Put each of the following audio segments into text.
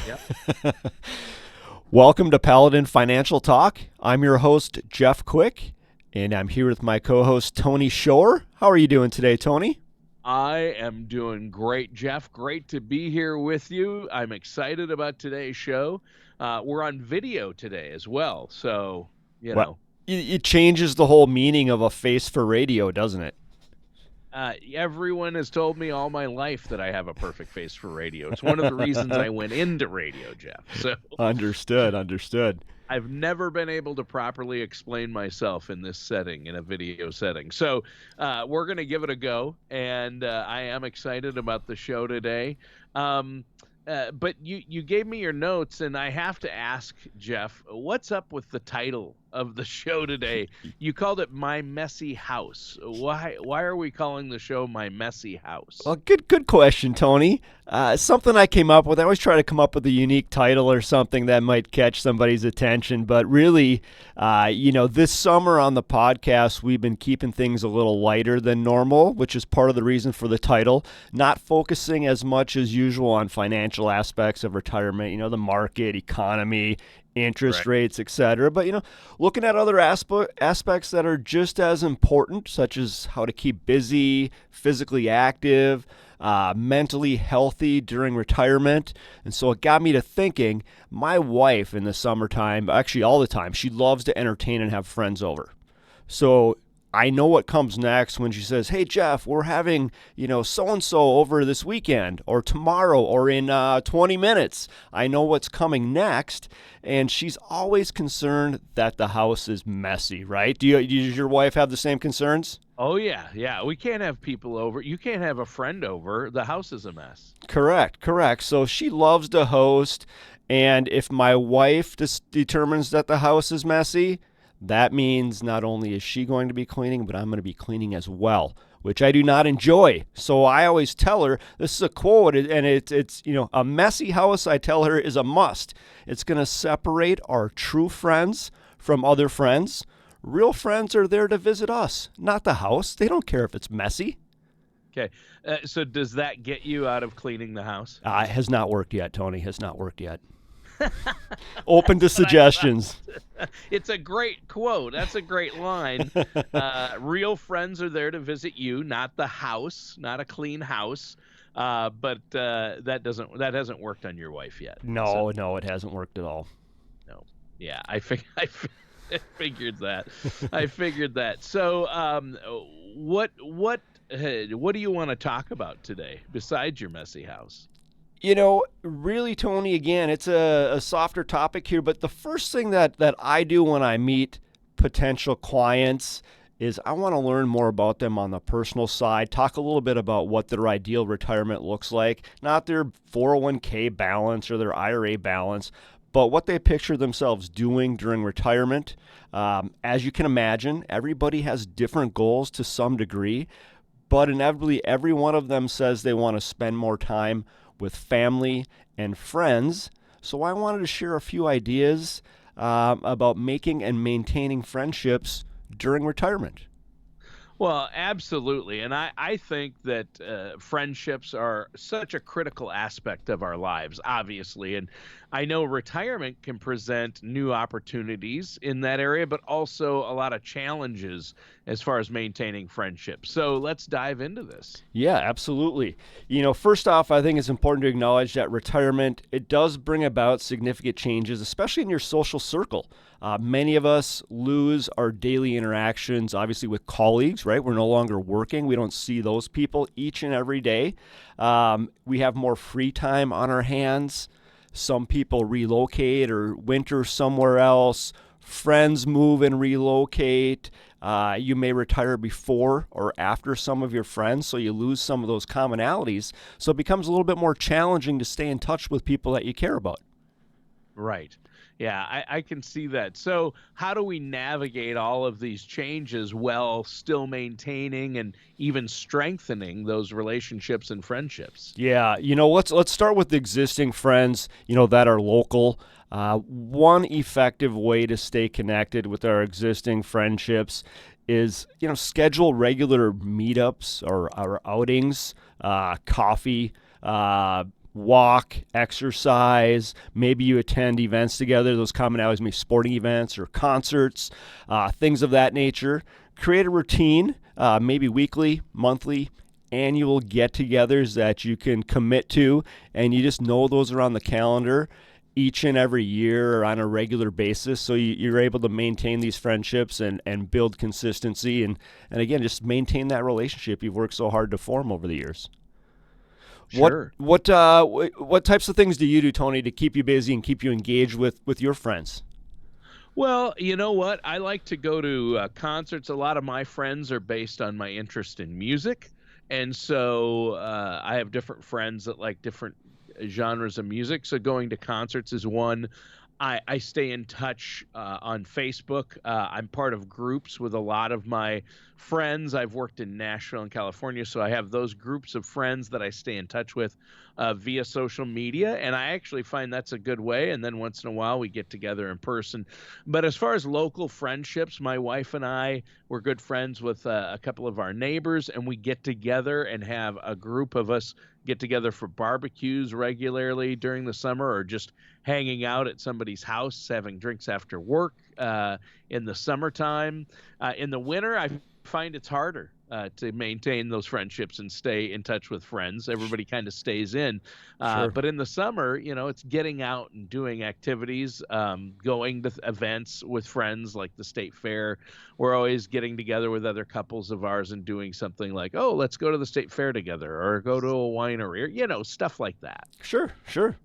Yep. Welcome to Paladin Financial Talk. I'm your host, Jeff Quick, and I'm here with my co-host, Tony Shore. How are you doing today, Tony? I am doing great, Jeff. Great to be here with you. I'm excited about today's show. We're on video today as well. So, you Well, know, it changes the whole meaning of a face for radio, doesn't it? everyone has told me all my life that I have a perfect face for radio. It's one of the reasons I went into radio, Jeff. So Understood. I've never been able to properly explain myself in this setting, in a video setting. So we're going to give it a go, and I am excited about the show today. But you gave me your notes, and I have to ask, Jeff, what's up with the title of the show today? You called it My Messy House. Why are we calling the show My Messy House? Well, good question, Tony. Something I came up with. I always try to come up with a unique title or something that might catch somebody's attention. But really, this summer on the podcast, we've been keeping things a little lighter than normal, which is part of the reason for the title. Not focusing as much as usual on financial aspects of retirement, the market, economy, interest Right. rates, etc. But, looking at other aspects that are just as important, such as how to keep busy, physically active, mentally healthy during retirement. And so it got me to thinking, my wife in the summertime, actually all the time, she loves to entertain and have friends over. So I know what comes next when she says, "Hey, Jeff, we're having, so-and-so over this weekend or tomorrow or in 20 minutes. I know what's coming next." And she's always concerned that the house is messy, right? Does your wife have the same concerns? Oh, yeah. We can't have people over. You can't have a friend over. The house is a mess. Correct. So she loves to host. And if my wife determines that the house is messy, that means not only is she going to be cleaning, but I'm going to be cleaning as well, which I do not enjoy. So I always tell her, this is a quote, and it's a messy house, I tell her, is a must. It's going to separate our true friends from other friends. Real friends are there to visit us, not the house. They don't care if it's messy. Okay. So does that get you out of cleaning the house? It has not worked yet, Tony. Has not worked yet. Open to That's what I thought. suggestions. It's a great quote. That's a great line. Real friends are there to visit you, not the house, not a clean house. But that hasn't worked on your wife yet. So, No, it hasn't worked at all. no. Yeah, I figured that. I figured that. So, what do you want to talk about today besides your messy house? Really, Tony, again, it's a softer topic here, but the first thing that I do when I meet potential clients is I want to learn more about them on the personal side, talk a little bit about what their ideal retirement looks like, not their 401k balance or their IRA balance, but what they picture themselves doing during retirement. As you can imagine, everybody has different goals to some degree, but inevitably every one of them says they want to spend more time with family and friends. So I wanted to share a few ideas about making and maintaining friendships during retirement. Well, absolutely. And I think that friendships are such a critical aspect of our lives, obviously. And I know retirement can present new opportunities in that area, but also a lot of challenges as far as maintaining friendships. So let's dive into this. Yeah, absolutely. First off, I think it's important to acknowledge that retirement, it does bring about significant changes, especially in your social circle. Many of us lose our daily interactions, obviously, with colleagues, right? We're no longer working. We don't see those people each and every day. We have more free time on our hands. Some people relocate or winter somewhere else. Friends move and relocate. You may retire before or after some of your friends, so you lose some of those commonalities. So it becomes a little bit more challenging to stay in touch with people that you care about. Right. Yeah, I can see that. So, how do we navigate all of these changes while still maintaining and even strengthening those relationships and friendships? Yeah, let's start with the existing friends, that are local. One effective way to stay connected with our existing friendships is, schedule regular meetups or outings, coffee, walk, exercise. Maybe you attend events together. Those commonalities may be sporting events or concerts, things of that nature. Create a routine, maybe weekly, monthly, annual get-togethers that you can commit to, and you just know those are on the calendar each and every year or on a regular basis, so you're able to maintain these friendships and build consistency and again just maintain that relationship you've worked so hard to form over the years. What Sure. what types of things do you do, Tony, to keep you busy and keep you engaged with your friends? Well, you know what? I like to go to concerts. A lot of my friends are based on my interest in music. And so I have different friends that like different genres of music. So going to concerts is one. I stay in touch on Facebook. I'm part of groups with a lot of my friends. I've worked in Nashville and California, so I have those groups of friends that I stay in touch with via social media, and I actually find that's a good way. And then once in a while, we get together in person. But as far as local friendships, my wife and I were good friends with a couple of our neighbors, and we get together and have a group of us get together for barbecues regularly during the summer or just hanging out at somebody's house, having drinks after work in the summertime. In the winter, I find it's harder to maintain those friendships and stay in touch with friends. Everybody kind of stays in. Sure. But in the summer, it's getting out and doing activities, going to events with friends like the state fair. We're always getting together with other couples of ours and doing something like, oh, let's go to the state fair together or go to a winery or, stuff like that. Sure, sure.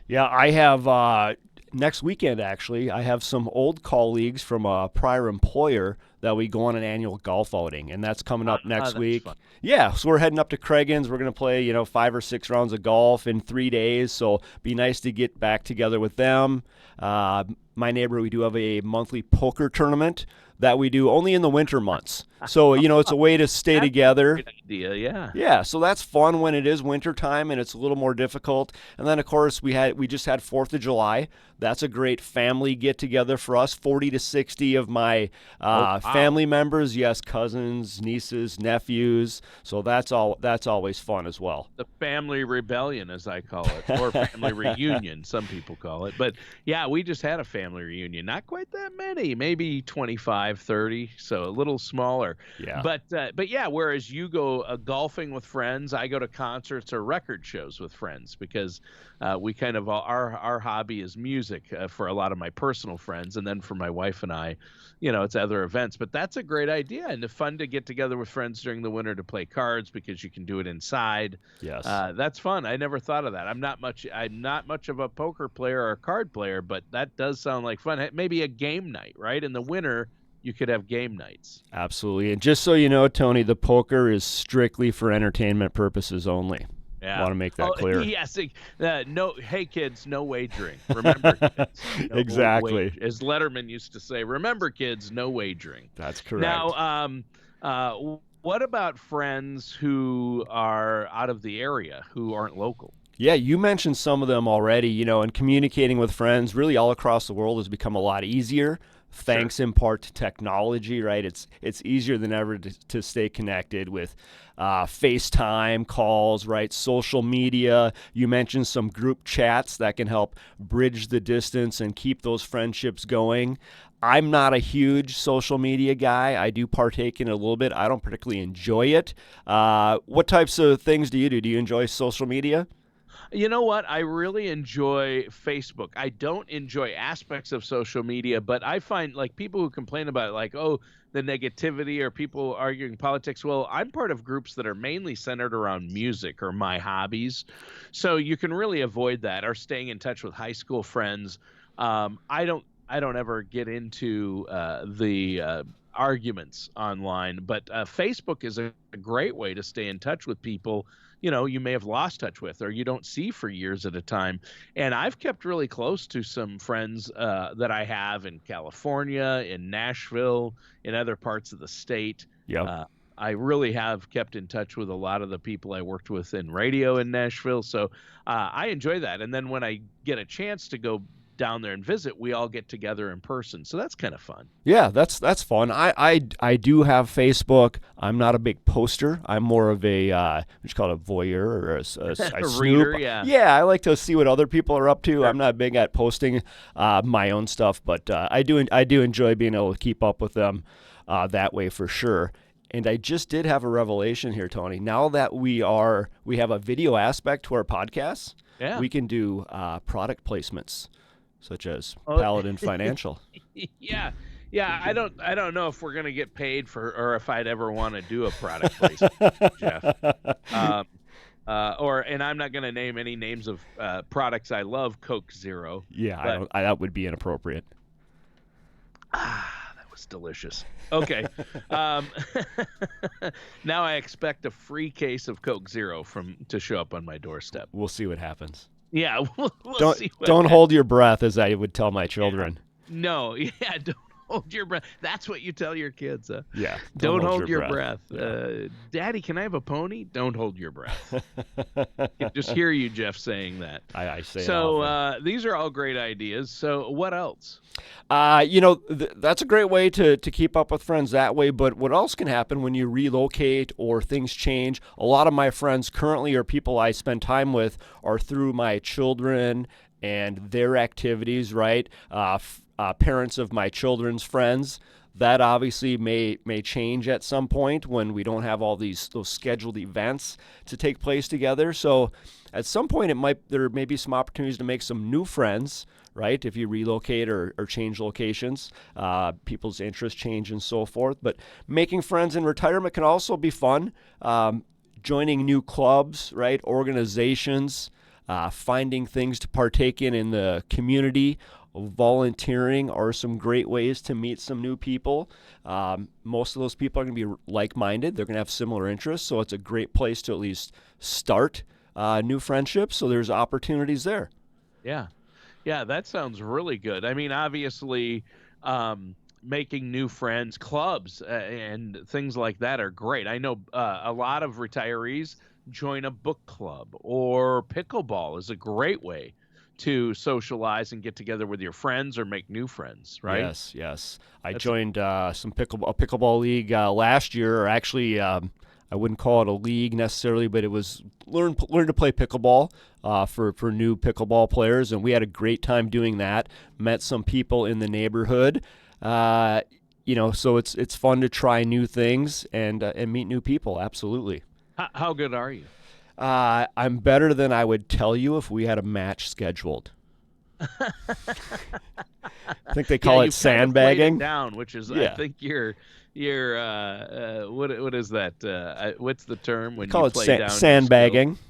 Yeah, I have next weekend actually. I have some old colleagues from a prior employer that we go on an annual golf outing, and that's coming up next That's week. fun. Yeah, so we're heading up to Craigins. We're gonna play, 5 or 6 rounds of golf in 3 days. So be nice to get back together with them. My neighbor, we do have a monthly poker tournament that we do only in the winter months. So it's a way to stay That's a together. great idea. Yeah. Yeah, so that's fun when it is wintertime and it's a little more difficult. And then of course we just had 4th of July. That's a great family get together for us. 40 to 60 of my Oh, wow. family members, yes, cousins, nieces, nephews. So that's always fun as well. The family rebellion, as I call it, or family reunion, some people call it. But yeah, we just had a family reunion. Not quite that many, maybe 25, 30, so a little smaller. Yeah. But yeah, whereas you go golfing with friends, I go to concerts or record shows with friends because we kind of our hobby is music for a lot of my personal friends, and then for my wife and I, it's other events. But that's a great idea, and it's fun to get together with friends during the winter to play cards because you can do it inside. Yes. That's fun. I never thought of that. I'm not much of a poker player or a card player, but that does sound like fun. Maybe a game night, right? In the winter, you could have game nights. Absolutely. And just so you know, Tony, the poker is strictly for entertainment purposes only. Yeah. Want to make that clear. Yes. No. Hey, kids, no wagering. Remember, kids, no Exactly. as Letterman used to say, remember, kids, no wagering. That's correct. Now, what about friends who are out of the area who aren't local? Yeah, you mentioned some of them already, and communicating with friends really all across the world has become a lot easier. Thanks in part to technology, right? It's easier than ever to stay connected with FaceTime calls, right? Social media. You mentioned some group chats that can help bridge the distance and keep those friendships going. I'm not a huge social media guy. I do partake in it a little bit. I don't particularly enjoy it. What types of things do you do? Do you enjoy social media? You know what? I really enjoy Facebook. I don't enjoy aspects of social media, but I find like people who complain about it, like, oh, the negativity or people arguing politics. Well, I'm part of groups that are mainly centered around music or my hobbies. So you can really avoid that or staying in touch with high school friends. I don't ever get into the arguments online, but Facebook is a great way to stay in touch with people you may have lost touch with or you don't see for years at a time. And I've kept really close to some friends that I have in California, in Nashville, in other parts of the state. Yeah. I really have kept in touch with a lot of the people I worked with in radio in Nashville. So I enjoy that. And then when I get a chance to go down there and visit, we all get together in person. So that's kind of fun. Yeah, that's fun. I do have Facebook. I'm not a big poster. I'm more of a what you call it, a voyeur or I A snoop. reader, yeah. Yeah, I like to see what other people are up to. Sure. I'm not big at posting my own stuff, but I do enjoy being able to keep up with them that way for sure. And I just did have a revelation here, Tony. Now that we have a video aspect to our podcasts, Yeah. we can do product placements such as Oh, Paladin Financial. yeah. Yeah, I don't know if we're gonna get paid for, or if I'd ever want to do a product placement, Jeff. Um, and I'm not gonna name any names of products I love, Coke Zero. Yeah, But that would be inappropriate. that was delicious. Okay. Um, now I expect a free case of Coke Zero to show up on my doorstep. We'll see what happens. Yeah, we'll Don't see. don't hold your breath, as I would tell my children. No, yeah, don't hold your breath. That's what you tell your kids. Yeah, Don't hold your breath. Daddy, can I have a pony? Don't hold your breath. I can just hear you, Jeff, saying that. I say it So often. these are all great ideas. So what else? That's a great way to keep up with friends that way. But what else can happen when you relocate or things change? A lot of my friends currently, or people I spend time with, are through my children and their activities, right? Parents of my children's friends. That obviously may change at some point when we don't have all those scheduled events to take place together. So at some point there may be some opportunities to make some new friends, right? If you relocate or change locations, people's interests change and so forth. But making friends in retirement can also be fun. Joining new clubs, right? Organizations, finding things to partake in the community. Volunteering are some great ways to meet some new people. Most of those people are going to be like-minded. They're going to have similar interests, so it's a great place to at least start new friendships. So there's opportunities there. Yeah. Yeah, that sounds really good. I mean, obviously, making new friends, clubs, and things like that are great. I know a lot of retirees join a book club, or pickleball is a great way to socialize and get together with your friends or make new friends, right? Yes. I That's joined a pickleball league last year, or actually, I wouldn't call it a league necessarily, but it was learn to play pickleball for new pickleball players, and we had a great time doing that. Met some people in the neighborhood. So it's fun to try new things and meet new people. Absolutely. how good are you? I'm better than I would tell you if we had a match scheduled. I think they call it sandbagging. Down, which is, Yeah. I think you're what is that? What's the term when Call you it play down your sandbagging. skills?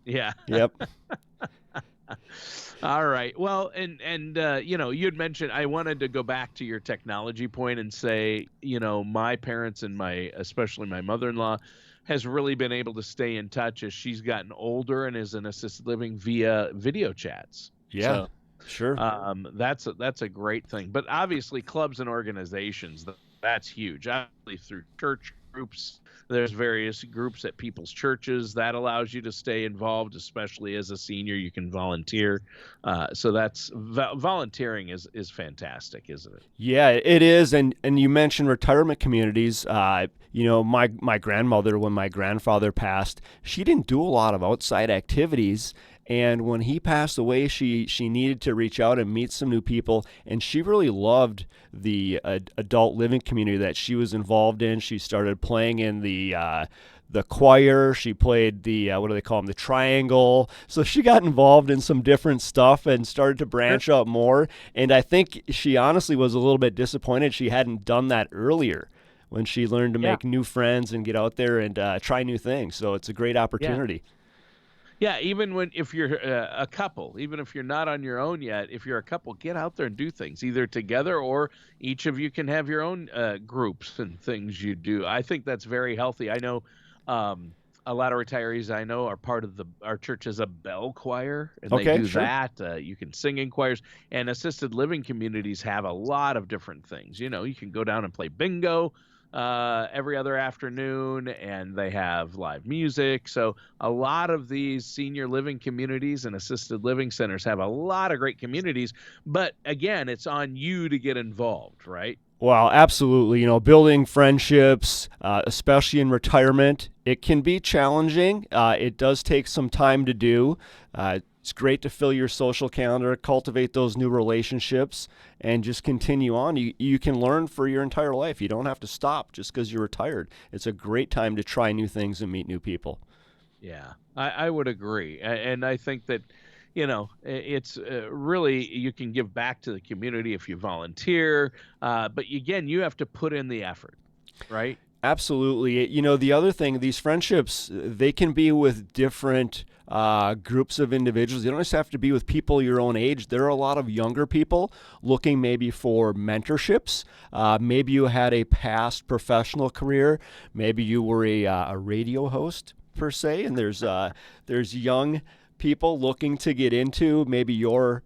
Yeah. Yep. All right. Well, and you'd mentioned, I wanted to go back to your technology point and say, my parents and especially my mother-in-law has really been able to stay in touch as she's gotten older and is in assisted living via video chats. Yeah. So, Sure. that's a great thing. But obviously, clubs and organizations, that's huge. Obviously, through church groups, there's various groups at people's churches that allows you to stay involved, especially as a senior. You can volunteer. So that's volunteering is fantastic, isn't it? Yeah, it is. And you mentioned retirement communities. My grandmother, when my grandfather passed, she didn't do a lot of outside activities. And when he passed away, she needed to reach out and meet some new people. And she really loved the adult living community that she was involved in. She started playing in the choir. She played the what do they call them, the triangle. So she got involved in some different stuff and started to branch out more. And I think she honestly was a little bit disappointed she hadn't done that earlier, when she learned to make new friends and get out there and try new things. So it's a great opportunity. Yeah, even if you're a couple, even if you're not on your own yet, if you're a couple, get out there and do things either together, or each of you can have your own groups and things you do. I think that's very healthy. I know a lot of retirees I know are part of our church is a bell choir, and they do Sure. that. You can sing in choirs, and assisted living communities have a lot of different things. You can go down and play bingo. every other afternoon, and they have live music. So a lot of these senior living communities and assisted living centers have a lot of great communities. But again, it's on you to get involved, right? Well, absolutely. Building friendships, especially in retirement, it can be challenging. It does take some time to do. It's great to fill your social calendar, cultivate those new relationships, and just continue on. You can learn for your entire life. You don't have to stop just because you're retired. It's a great time to try new things and meet new people. Yeah, I would agree. And I think that, it's really, you can give back to the community if you volunteer. But again, you have to put in the effort, right? Absolutely. The other thing, these friendships, they can be with different groups of individuals. You don't just have to be with people your own age. There are a lot of younger people looking maybe for mentorships. Maybe you had a past professional career. Maybe you were a radio host per se, and there's young people looking to get into maybe your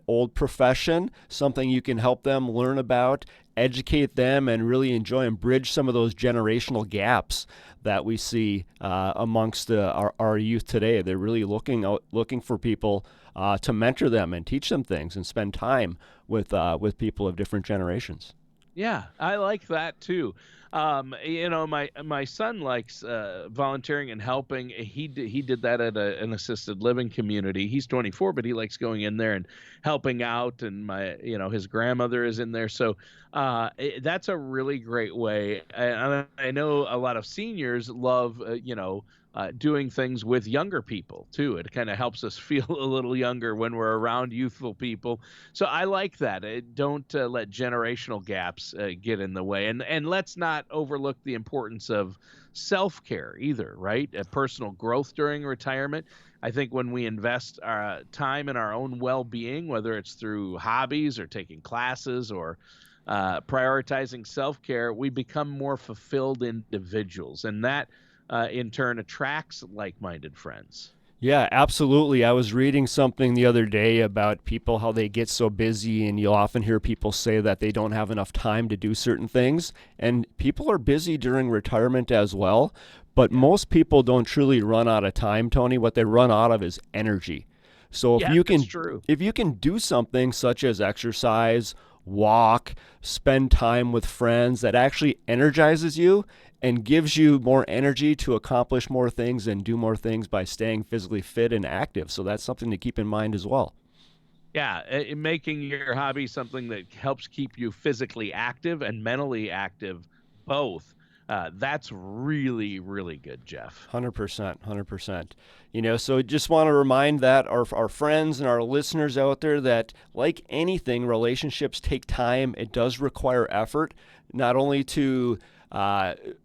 old profession, something you can help them learn about, educate them, and really enjoy and bridge some of those generational gaps that we see amongst our youth today. They're really looking for people to mentor them and teach them things and spend time with people of different generations. Yeah, I like that too. My son likes volunteering and helping. He did that at an assisted living community. He's 24, but he likes going in there and helping out. And his grandmother is in there, so that's a really great way. And I know a lot of seniors love doing things with younger people too. It kind of helps us feel a little younger when we're around youthful people. So I like that. Don't let generational gaps get in the way, and let's not overlook the importance of self-care either. Right, personal growth during retirement. I think when we invest our time in our own well-being, whether it's through hobbies or taking classes or prioritizing self-care, we become more fulfilled individuals, and that in turn attracts like-minded friends. Yeah, absolutely. I was reading something the other day about people, how they get so busy, and you'll often hear people say that they don't have enough time to do certain things. And people are busy during retirement as well. But Yeah. most people don't truly run out of time, Tony. What they run out of is energy. So if Yeah, you that's can true. if you can do something such as exercise, walk, spend time with friends that actually energizes you and gives you more energy to accomplish more things and do more things by staying physically fit and active. So that's something to keep in mind as well. Yeah, making your hobby something that helps keep you physically active and mentally active, both. That's really, really good, Jeff. 100%, 100%. So just want to remind that our friends and our listeners out there that, like anything, relationships take time. It does require effort, not only to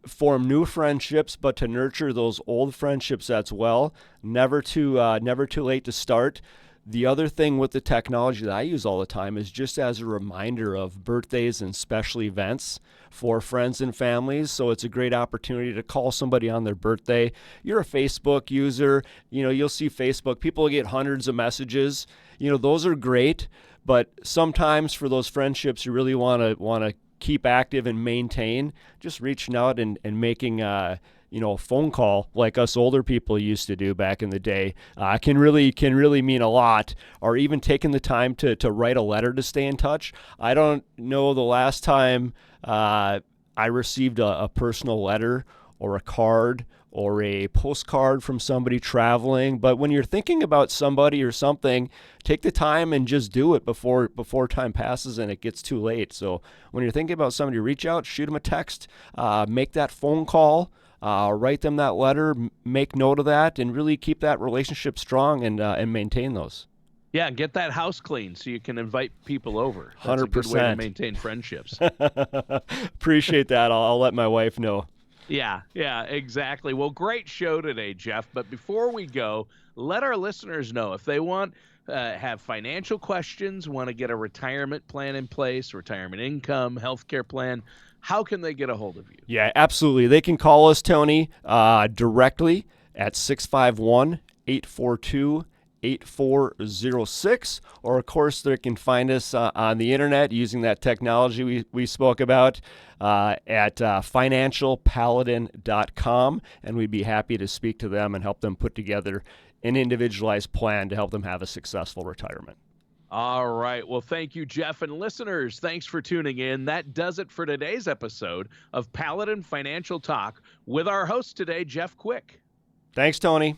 form new friendships, but to nurture those old friendships as well. Never too late to start. The other thing with the technology that I use all the time is just as a reminder of birthdays and special events for friends and families. So it's a great opportunity to call somebody on their birthday. You're a Facebook user, you'll see Facebook. People get hundreds of messages. Those are great, but sometimes for those friendships you really want to keep active and maintain, just reaching out and making a phone call like us older people used to do back in the day can really mean a lot. Or even taking the time to write a letter to stay in touch. I don't know the last time I received a personal letter or a card or a postcard from somebody traveling. But when you're thinking about somebody or something, take the time and just do it before time passes and it gets too late. So when you're thinking about somebody, reach out, shoot them a text, make that phone call, write them that letter, make note of that, and really keep that relationship strong and maintain those. Yeah, get that house clean so you can invite people over. That's a good way to 100%. maintain friendships. Appreciate that. I'll let my wife know. Yeah, exactly. Well, great show today, Jeff. But before we go, let our listeners know if they want have financial questions, want to get a retirement plan in place, retirement income, healthcare plan. How can they get a hold of you? Yeah, absolutely. They can call us, Tony, directly at 651 842 8406, or of course they can find us on the internet using that technology we spoke about at financialpaladin.com, and we'd be happy to speak to them and help them put together an individualized plan to help them have a successful retirement. All right. Well, thank you, Jeff. And listeners, thanks for tuning in. That does it for today's episode of Paladin Financial Talk with our host today, Jeff Quick. Thanks, Tony.